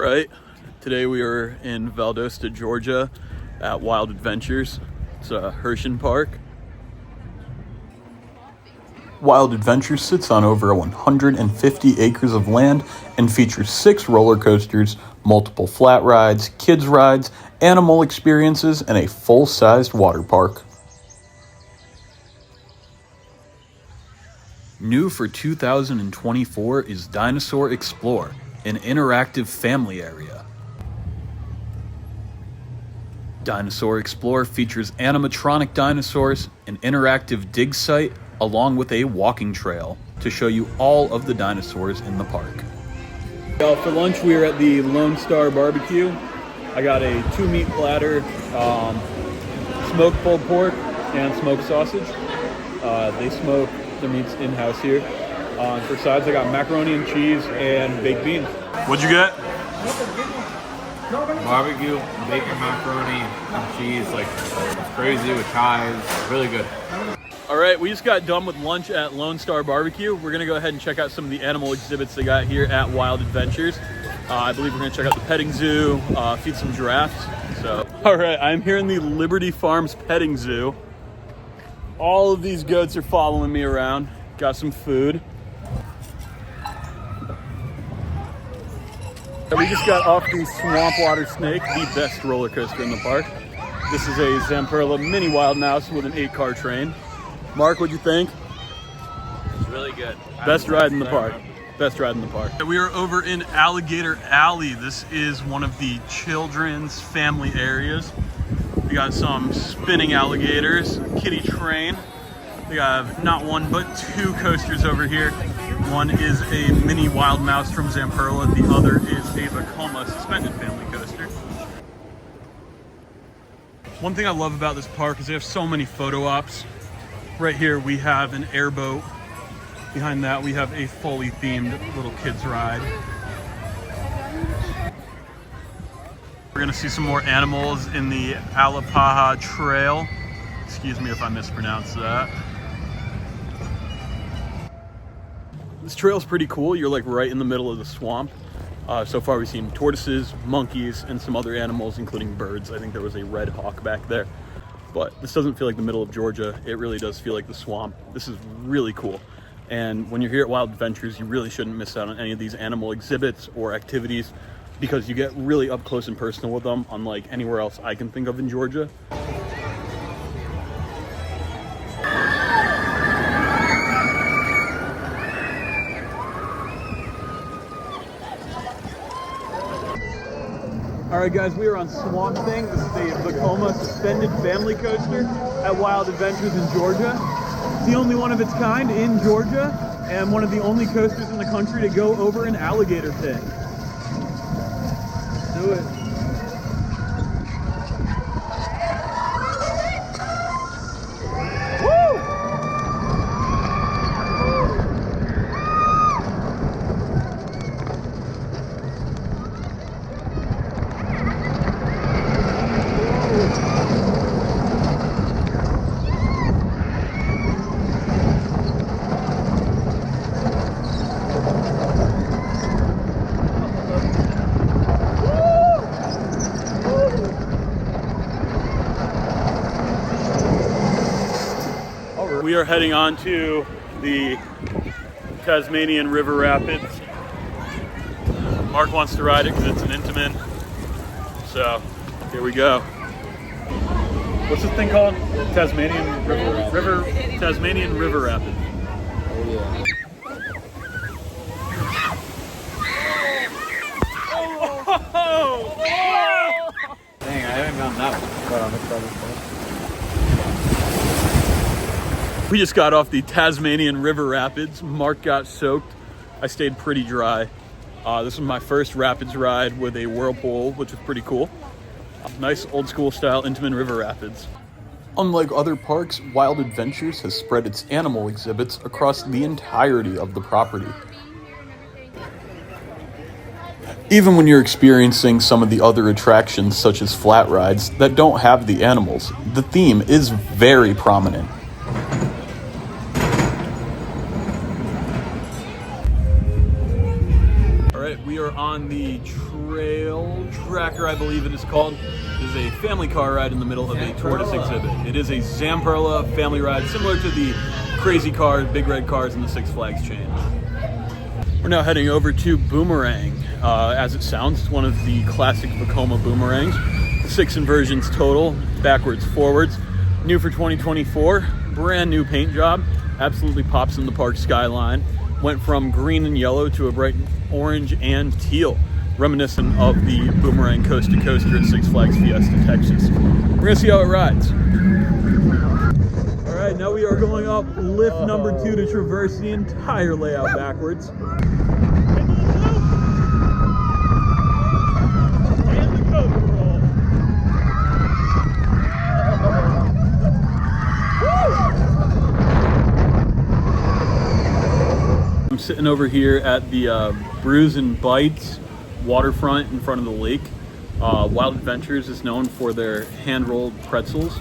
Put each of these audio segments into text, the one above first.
right, today we are in Valdosta, Georgia at Wild Adventures. It's a Herschend park. Wild Adventures sits on over 150 acres of land and features 6 roller coasters, multiple flat rides, kids rides, animal experiences, and a full-sized water park. New for 2024 is Dinosaur Explore, an interactive family area. Dinosaur Explore features animatronic dinosaurs, an interactive dig site, along with a walking trail to show you all of the dinosaurs in the park. For lunch, we are at the Lone Star Barbecue. I got a 2-meat platter, smoked pulled pork, and smoked sausage. They smoke their meats in-house here. For sides, I got macaroni and cheese and baked beans. What'd you get? Barbecue, bacon, macaroni, and cheese, like it's crazy with chives, really good. All right, we just got done with lunch at Lone Star Barbecue. We're gonna go ahead and check out some of the animal exhibits they got here at Wild Adventures. I believe we're gonna check out the petting zoo, feed some giraffes. So, all right, I'm here in the Liberty Farms petting zoo. All of these goats are following me around. Got some food. We just got off the Swamp Water Snake, the best roller coaster in the park. This is a Zamperla mini Wild Mouse with an 8-car train. Mark, what'd you think? It's really good. Best ride in the park. Best ride in the park. We are over in Alligator Alley. This is one of the children's family areas. We got some spinning alligators, kiddie train. We have not one but 2 coasters over here. One is a mini Wild Mouse from Zamperla. The other is a vekoma suspended family coaster. One thing I love about this park is they have so many photo ops. Right here we have an airboat. Behind that we have a fully themed little kids ride. We're gonna see some more animals in the Alapaha Trail. Excuse me if I mispronounce that. This trail's pretty cool. You're like right in the middle of the swamp. So far we've seen tortoises, monkeys, and some other animals, including birds. I think there was a red hawk back there. But this doesn't feel like the middle of Georgia. It really does feel like the swamp. This is really cool. And when you're here at Wild Adventures, you really shouldn't miss out on any of these animal exhibits or activities because you get really up close and personal with them, unlike anywhere else I can think of in Georgia. All right, guys, we are on Swamp Thing. This is a vekoma suspended family coaster at Wild Adventures in Georgia. It's the only one of its kind in Georgia and one of the only coasters in the country to go over an alligator pit. Do it. We are heading on to the Tasmanian River Rapids. Mark wants to ride it because it's an Intamin. So here we go. What's this thing called? Tasmanian River Rapids. Oh yeah. Oh! Dang, I haven't gotten that one. We just got off the Tasmanian River Rapids. Mark got soaked. I stayed pretty dry. This was my first rapids ride with a whirlpool, which was pretty cool. Nice old school style Intamin River Rapids. Unlike other parks, Wild Adventures has spread its animal exhibits across the entirety of the property. Even when you're experiencing some of the other attractions, such as flat rides, that don't have the animals, the theme is very prominent. We are on the trail Nutcracker, I believe it is called. It is a family car ride in the middle of a tortoise exhibit. It is a Zamperla family ride, similar to the crazy cars, big red cars in the Six Flags chain. We're now heading over to Boomerang. As it sounds, it's one of the classic vekoma boomerangs. 6 inversions total, backwards, forwards. New for 2024, brand new paint job. Absolutely pops in the park skyline. Went from green and yellow to a bright orange and teal, reminiscent of the Boomerang Coast to Coaster at Six Flags Fiesta, Texas. We're gonna see how it rides. All right, now we are going up lift number 2 to traverse the entire layout backwards. I'm sitting over here at the Brews and Bites waterfront in front of the lake. Wild Adventures is known for their hand-rolled pretzels.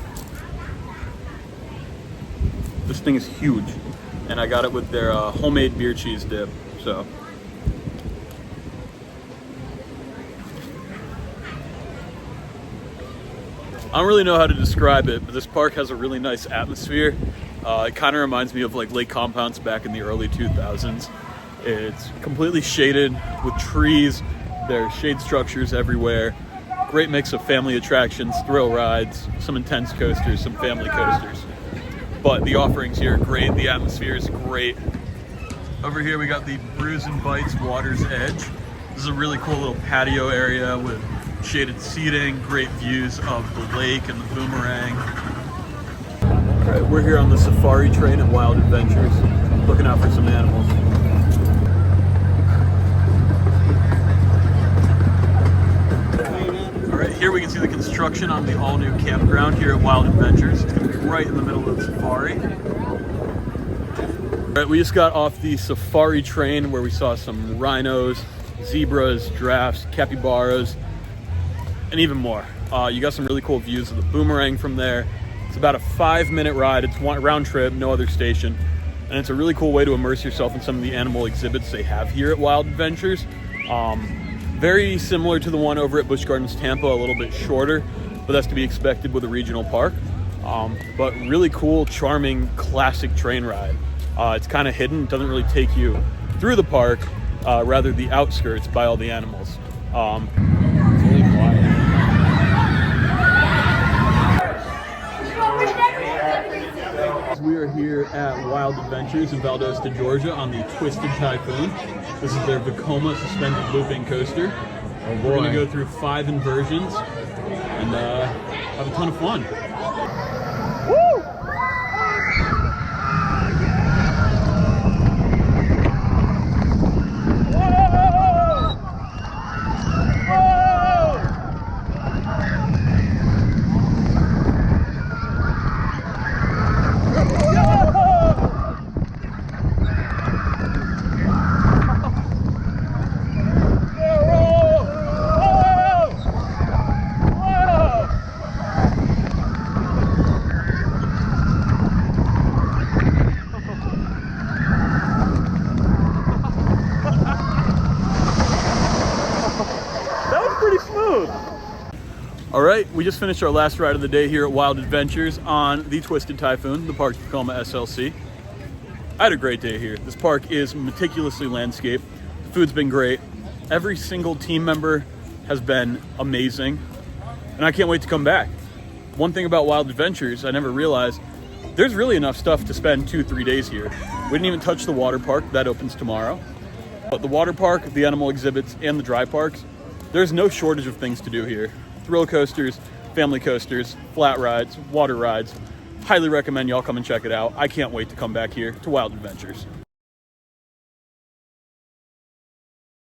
This thing is huge, and I got it with their homemade beer cheese dip. So, I don't really know how to describe it, but this park has a really nice atmosphere. It kind of reminds me of like lake compounds back in the early 2000s. It's completely shaded with trees. There are shade structures everywhere. Great mix of family attractions, thrill rides, some intense coasters, some family coasters. But the offerings here are great. The atmosphere is great. Over here we got the Brews and Bites Water's Edge. This is a really cool little patio area with shaded seating, great views of the lake and the Boomerang. All right, we're here on the safari train at Wild Adventures, looking out for some animals. All right, here we can see the construction on the all-new campground here at Wild Adventures. It's gonna be right in the middle of the safari. All right, we just got off the safari train where we saw some rhinos, zebras, giraffes, capybaras, and even more. You got some really cool views of the Boomerang from there. It's about a 5-minute ride. It's one round trip, no other station. And it's a really cool way to immerse yourself in some of the animal exhibits they have here at Wild Adventures. Very similar to the one over at Busch Gardens Tampa, a little bit shorter, but that's to be expected with a regional park. But really cool, charming, classic train ride. It's kind of hidden, it doesn't really take you through the park, rather the outskirts by all the animals. It's really quiet. We are here at Wild Adventures in Valdosta, Georgia on the Twisted Typhoon. This is their vekoma suspended looping coaster. Oh boy. We're going to go through 5 inversions and have a ton of fun. Woo! All right, we just finished our last ride of the day here at Wild Adventures on the Twisted Typhoon, the park's Vekoma SLC. I had a great day here. This park is meticulously landscaped. The food's been great. Every single team member has been amazing, and I can't wait to come back. One thing about Wild Adventures I never realized, there's really enough stuff to spend 2-3 days here. We didn't even touch the water park, that opens tomorrow. But the water park, the animal exhibits, and the dry parks, there's no shortage of things to do here. Thrill coasters, family coasters, flat rides, water rides. Highly recommend y'all come and check it out. I can't wait to come back here to Wild Adventures.